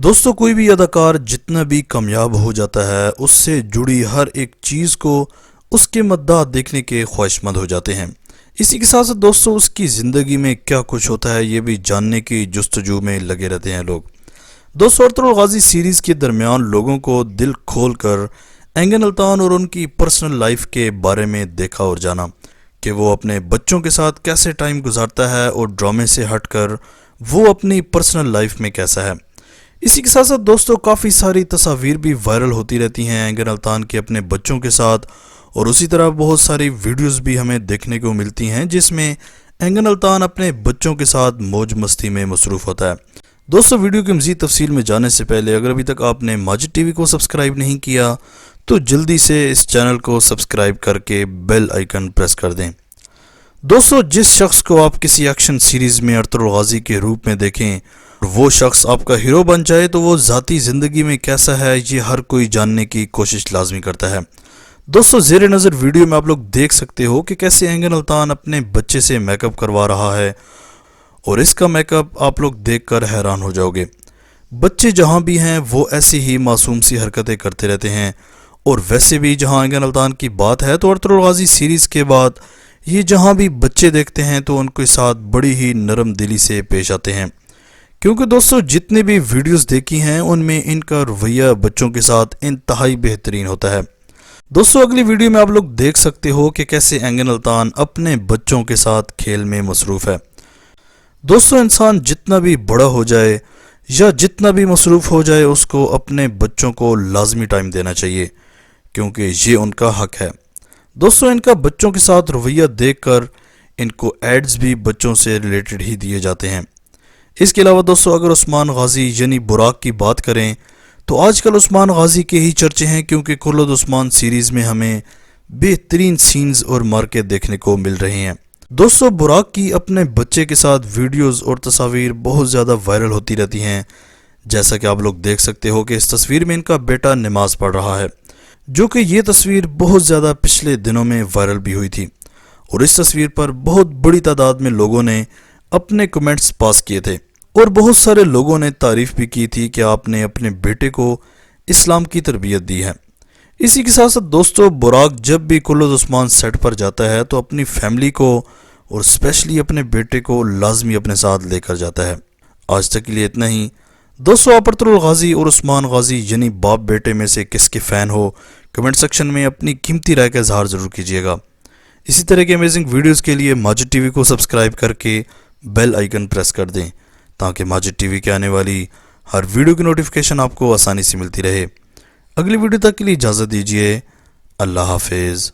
دوستو کوئی بھی اداکار جتنا بھی کامیاب ہو جاتا ہے اس سے جڑی ہر ایک چیز کو اس کے مداح دیکھنے کے خواہش مند ہو جاتے ہیں۔ اسی کے ساتھ دوستو اس کی زندگی میں کیا کچھ ہوتا ہے یہ بھی جاننے کی جستجو میں لگے رہتے ہیں لوگ۔ دوستو ارطغرل غازی سیریز کے درمیان لوگوں کو دل کھول کر اینگن الطان اور ان کی پرسنل لائف کے بارے میں دیکھا اور جانا کہ وہ اپنے بچوں کے ساتھ کیسے ٹائم گزارتا ہے اور ڈرامے سے ہٹ کر وہ اپنی پرسنل لائف میں کیسا ہے۔ اسی کے ساتھ ساتھ دوستو کافی ساری تصاویر بھی وائرل ہوتی رہتی ہیں اینگن الطان کے اپنے بچوں کے ساتھ، اور اسی طرح بہت ساری ویڈیوز بھی ہمیں دیکھنے کو ملتی ہیں جس میں اینگن الطان اپنے بچوں کے ساتھ موج مستی میں مصروف ہوتا ہے۔ دوستو ویڈیو کی مزید تفصیل میں جانے سے پہلے اگر ابھی تک آپ نے ماجد ٹی وی کو سبسکرائب نہیں کیا تو جلدی سے اس چینل کو سبسکرائب کر کے بیل آئیکن پریس کر دیں۔ دوستو جس شخص کو آپ کسی ایکشن سیریز میں ارطغرل غازی کے روپ میں دیکھیں اور وہ شخص آپ کا ہیرو بن جائے تو وہ ذاتی زندگی میں کیسا ہے یہ ہر کوئی جاننے کی کوشش لازمی کرتا ہے۔ دوستو زیر نظر ویڈیو میں آپ لوگ دیکھ سکتے ہو کہ کیسے اینگن الطان اپنے بچے سے میک اپ کروا رہا ہے، اور اس کا میک اپ آپ لوگ دیکھ کر حیران ہو جاؤ گے۔ بچے جہاں بھی ہیں وہ ایسی ہی معصوم سی حرکتیں کرتے رہتے ہیں، اور ویسے بھی جہاں اینگن الطان کی بات ہے تو ارطغرل غازی سیریز کے بعد یہ جہاں بھی بچے دیکھتے ہیں تو ان کے ساتھ بڑی ہی نرم دلی سے پیش آتے ہیں، کیونکہ دوستو جتنے بھی ویڈیوز دیکھی ہیں ان میں ان کا رویہ بچوں کے ساتھ انتہائی بہترین ہوتا ہے۔ دوستو اگلی ویڈیو میں آپ لوگ دیکھ سکتے ہو کہ کیسے اینگن الطان اپنے بچوں کے ساتھ کھیل میں مصروف ہے۔ دوستو انسان جتنا بھی بڑا ہو جائے یا جتنا بھی مصروف ہو جائے اس کو اپنے بچوں کو لازمی ٹائم دینا چاہیے، کیونکہ یہ ان کا حق ہے۔ دوستو ان کا بچوں کے ساتھ رویہ دیکھ کر ان کو ایڈز بھی بچوں سے ریلیٹڈ ہی دیے جاتے ہیں۔ اس کے علاوہ دوستو اگر عثمان غازی یعنی براق کی بات کریں تو آج کل عثمان غازی کے ہی چرچے ہیں، کیونکہ خلد عثمان سیریز میں ہمیں بہترین سینز اور مارکے دیکھنے کو مل رہے ہیں۔ دوستو براق کی اپنے بچے کے ساتھ ویڈیوز اور تصاویر بہت زیادہ وائرل ہوتی رہتی ہیں، جیسا کہ آپ لوگ دیکھ سکتے ہو کہ اس تصویر میں ان کا بیٹا نماز پڑھ رہا ہے، جو کہ یہ تصویر بہت زیادہ پچھلے دنوں میں وائرل بھی ہوئی تھی، اور اس تصویر پر بہت بڑی تعداد میں لوگوں نے اپنے کمنٹس پاس کیے تھے، اور بہت سارے لوگوں نے تعریف بھی کی تھی کہ آپ نے اپنے بیٹے کو اسلام کی تربیت دی ہے۔ اسی کے ساتھ ساتھ دوستو براق جب بھی خلد عثمان سیٹ پر جاتا ہے تو اپنی فیملی کو اور اسپیشلی اپنے بیٹے کو لازمی اپنے ساتھ لے کر جاتا ہے۔ آج تک کے لیے اتنا ہی۔ دوستو آپ ارطغرل غازی اور عثمان غازی یعنی باپ بیٹے میں سے کس کے فین ہو، کمنٹ سیکشن میں اپنی قیمتی رائے کا اظہار ضرور کیجیے گا۔ اسی طرح کے امیزنگ ویڈیوز کے لیے ماجد ٹی وی کو سبسکرائب کر کے بیل آئیکن پریس کر دیں تاکہ ماجد ٹی وی کے آنے والی ہر ویڈیو کی نوٹیفیکیشن آپ کو آسانی سے ملتی رہے۔ اگلی ویڈیو تک کے لیے اجازت دیجیے۔ اللہ حافظ۔